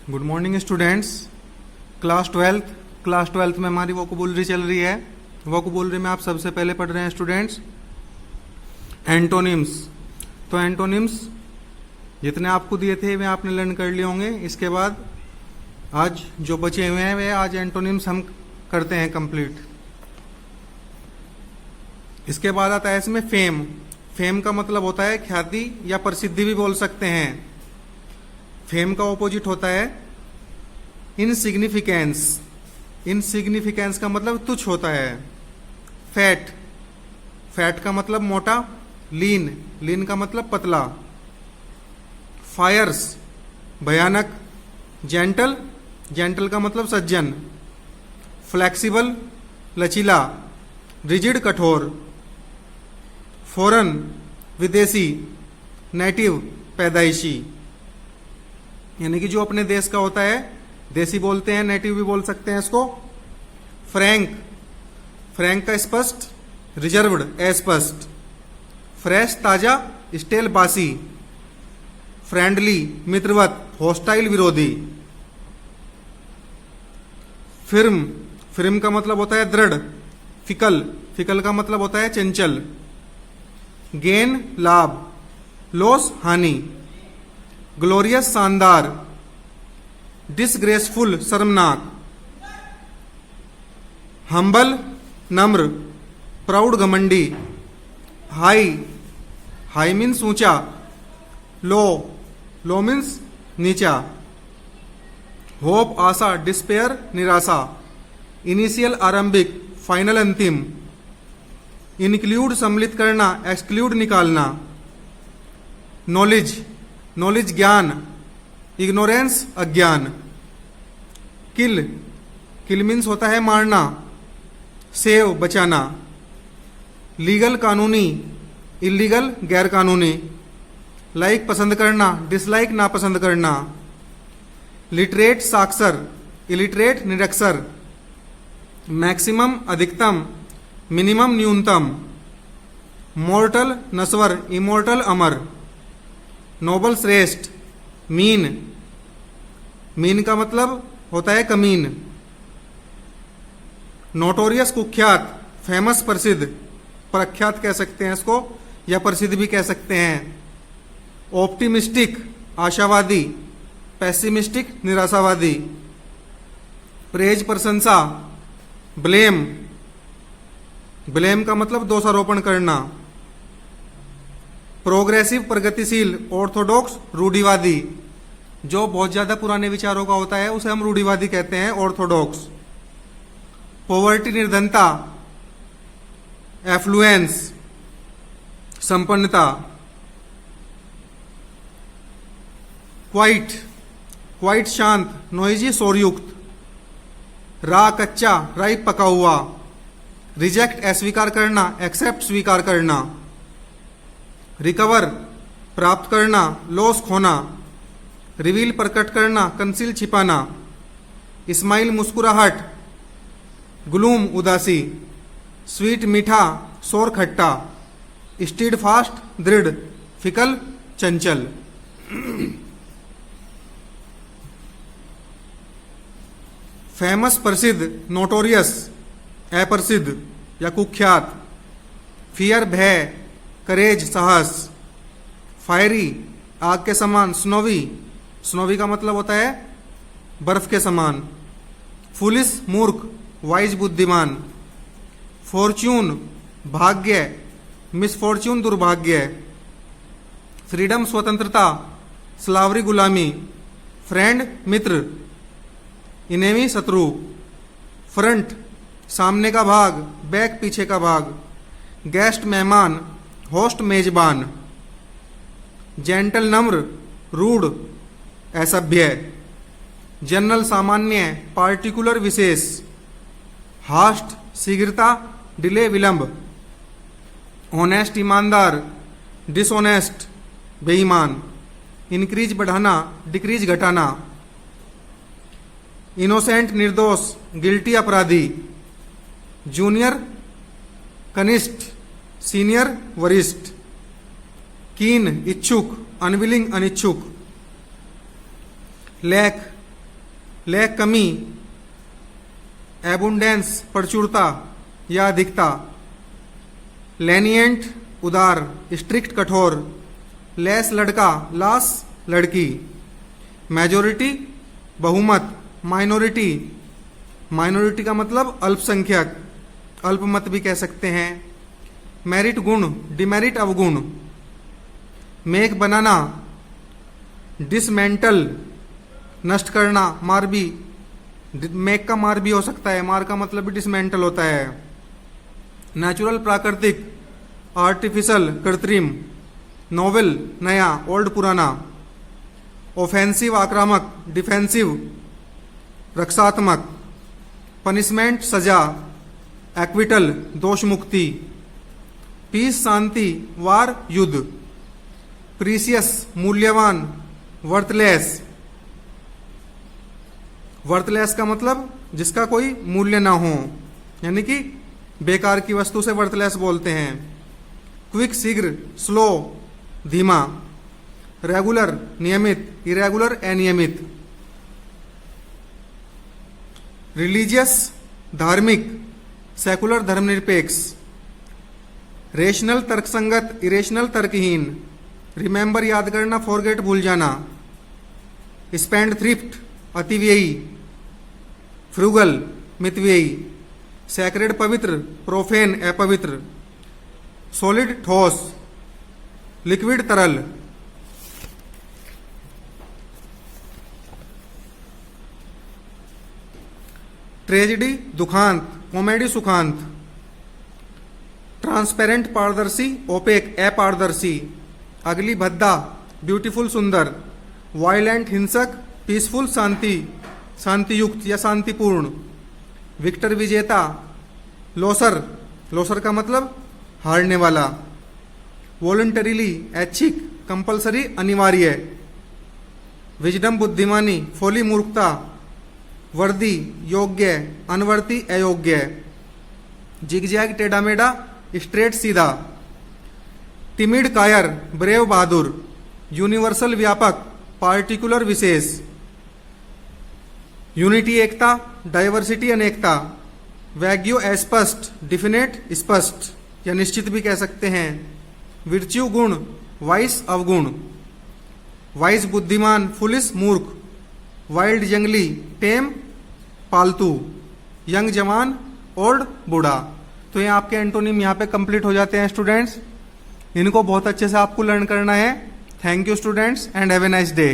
Good morning students. Class twelfth में हमारी vocabulary चल रही है। वोकैबुलरी में आप सबसे पहले पढ़ रहे हैं स्टूडेंट्स एंटोनिम्स। तो एंटोनिम्स जितने आपको दिए थे वे आपने लर्न कर लिए होंगे। इसके बाद आज जो बचे हुए हैं वे आज एंटोनिम्स हम करते हैं कंप्लीट। इसके बाद आता है इसमें फेम। फेम का मतलब होता है ख्याति या प्रसिद्धि भी बोल सकते हैं। फेम का ऑपोजिट होता है इनसिग्निफिकेंस। इनसिग्निफिकेंस का मतलब तुच्छ होता है। फैट। फैट का मतलब मोटा। लीन। लीन का मतलब पतला। फायर्स भयानक। जेंटल। जेंटल का मतलब सज्जन। फ्लेक्सिबल लचीला। रिजिड कठोर। फॉरेन विदेशी। नेटिव पैदाइशी, यानी कि जो अपने देश का होता है देसी बोलते हैं, नेटिव भी बोल सकते हैं इसको। फ्रैंक। फ्रैंक का स्पष्ट। रिजर्व्ड अस्पष्ट। फ्रेश ताजा। स्टेल बासी। फ्रेंडली मित्रवत। हॉस्टाइल विरोधी। फिर्म। फिर्म का मतलब होता है दृढ़। फिकल। फिकल का मतलब होता है चंचल। गेन लाभ। लॉस हानि। ग्लोरियस शानदार। डिसग्रेसफुल शर्मनाक। हम्बल नम्र। प्राउड घमंडी। हाई। हाई मीन्स ऊंचा। लो। लो मीन्स नीचा। होप आशा। डिस्पेयर निराशा। इनिशियल आरंभिक। फाइनल अंतिम। इंक्लूड सम्मिलित करना। एक्सक्लूड निकालना। नॉलेज। नॉलेज ज्ञान। इग्नोरेंस अज्ञान। किल। किल मीन्स होता है मारना। सेव बचाना। लीगल कानूनी। इलीगल गैर कानूनी। लाइक पसंद करना। डिसलाइक नापसंद करना। लिटरेट साक्षर। इलिटरेट निरक्षर। मैक्सिमम अधिकतम। मिनिमम न्यूनतम। मॉर्टल नश्वर। इमोर्टल अमर। नोबल श्रेष्ठ। मीन। मीन का मतलब होता है कमीन। नोटोरियस कुख्यात। फेमस प्रसिद्ध। प्रख्यात कह सकते हैं इसको या प्रसिद्ध भी कह सकते हैं। ऑप्टिमिस्टिक आशावादी। पेसिमिस्टिक निराशावादी। प्रेज प्रशंसा। ब्लेम। ब्लेम का मतलब दोषारोपण करना। प्रोग्रेसिव प्रगतिशील। ऑर्थोडॉक्स रूढ़िवादी। जो बहुत ज्यादा पुराने विचारों का होता है उसे हम रूढ़िवादी कहते हैं, ऑर्थोडॉक्स। पॉवर्टी निर्धनता। एफ्लुएंस संपन्नता। क्वाइट। क्वाइट शांत। नोइजी शोरयुक्त। रा कच्चा। राइप पका हुआ। रिजेक्ट अस्वीकार करना। एक्सेप्ट स्वीकार करना। रिकवर प्राप्त करना। लॉस खोना। रिवील प्रकट करना। कंसील छिपाना। स्माइल मुस्कुराहट। ग्लूम उदासी। स्वीट मीठा। सोर खट्टा। स्टीड फास्ट दृढ़। फिकल चंचल। फेमस प्रसिद्ध। नोटोरियस अप्रसिद्ध या कुख्यात। फियर भय। करेज साहस। फायरी आग के समान। स्नोवी। स्नोवी का मतलब होता है बर्फ के समान। फुलिस मूर्ख। वाइज बुद्धिमान। फॉर्च्यून भाग्य। मिसफॉर्च्यून दुर्भाग्य। फ्रीडम स्वतंत्रता। स्लावरी गुलामी। फ्रेंड मित्र। इनेमी शत्रु। फ्रंट सामने का भाग। बैक पीछे का भाग। गेस्ट मेहमान। होस्ट मेजबान। जेंटल नम्र। रूड असभ्य। जनरल सामान्य। पार्टिकुलर विशेष। हास्ट शीघ्रता। डिले विलंब। ऑनेस्ट ईमानदार। डिसऑनेस्ट बेईमान। इंक्रीज बढ़ाना। डिक्रीज घटाना। इनोसेंट निर्दोष। गिल्टी अपराधी। जूनियर कनिष्ठ। सीनियर वरिष्ठ। कीन इच्छुक। अनविलिंग अनिच्छुक। लैक लैक कमी, एबुंडेंस प्रचुरता या अधिकता, लेनिएंट उदार, स्ट्रिक्ट कठोर, लेस लड़का, लास लड़की, मेजोरिटी बहुमत, माइनॉरिटी, माइनॉरिटी का मतलब अल्पसंख्यक, अल्पमत भी कह सकते हैं, मेरिट गुण, डिमेरिट अवगुण, मेक बनाना, डिसमेंटल नष्ट करना, मार भी, मेक का मार भी हो सकता है, मार का मतलब भी डिसमेंटल होता है, नेचुरल प्राकृतिक, आर्टिफिशियल कृत्रिम, नोवेल नया, ओल्ड पुराना, ऑफेंसिव आक्रामक, डिफेंसिव रक्षात्मक, पनिशमेंट सजा, एक्विटल दोष मुक्ति, पीस शांति, वार युद्ध, प्रीसियस मूल्यवान, वर्थलेस, वर्थलेस का मतलब जिसका कोई मूल्य ना हो, यानी कि बेकार की वस्तु से वर्थलेस बोलते हैं, क्विक शीघ्र, स्लो धीमा, रेगुलर नियमित, इरेगुलर अनियमित, रिलीजियस धार्मिक, सेकुलर धर्मनिरपेक्ष, रेशनल तर्कसंगत, इरेशनल तर्कहीन, रिमेंबर याद करना, फॉरगेट भूल जाना, स्पेंड थ्रिफ्ट अतिव्ययी, फ्रूगल मितव्ययी, सैक्रेड पवित्र, प्रोफेन अपवित्र, सॉलिड ठोस, लिक्विड तरल, ट्रेजेडी दुखांत, कॉमेडी सुखांत, ट्रांसपेरेंट पारदर्शी, ओपेक अपारदर्शी, अगली भद्दा ब्यूटीफुल सुंदर, वायलेंट हिंसक, पीसफुल शांति, शांतियुक्त या शांतिपूर्ण, विक्टर विजेता, लोसर, लोसर का मतलब हारने वाला, वॉलंटरीली ऐच्छिक, कंपलसरी अनिवार्य, विजडम बुद्धिमानी, फोली मूर्खता, वर्दी योग्य, अनवर्ती अयोग्य, जिगजैग टेढ़ा मेढ़ा, स्ट्रेट सीधा, टिमिड कायर, ब्रेव बहादुर, यूनिवर्सल व्यापक, पार्टिकुलर विशेष, यूनिटी एकता, डाइवर्सिटी अनेकता, वैग्यू अस्पष्ट, डिफिनेट स्पष्ट या निश्चित भी कह सकते हैं, विर्च्यू गुण, वाइस अवगुण, वाइस बुद्धिमान, फुलिस मूर्ख, वाइल्ड जंगली, टेम पालतू, यंग जवान, ओल्ड बूढ़ा। तो ये आपके एंटोनिम यहाँ पे कंप्लीट हो जाते हैं स्टूडेंट्स। इनको बहुत अच्छे से आपको लर्न करना है। Thank you students and have a nice day.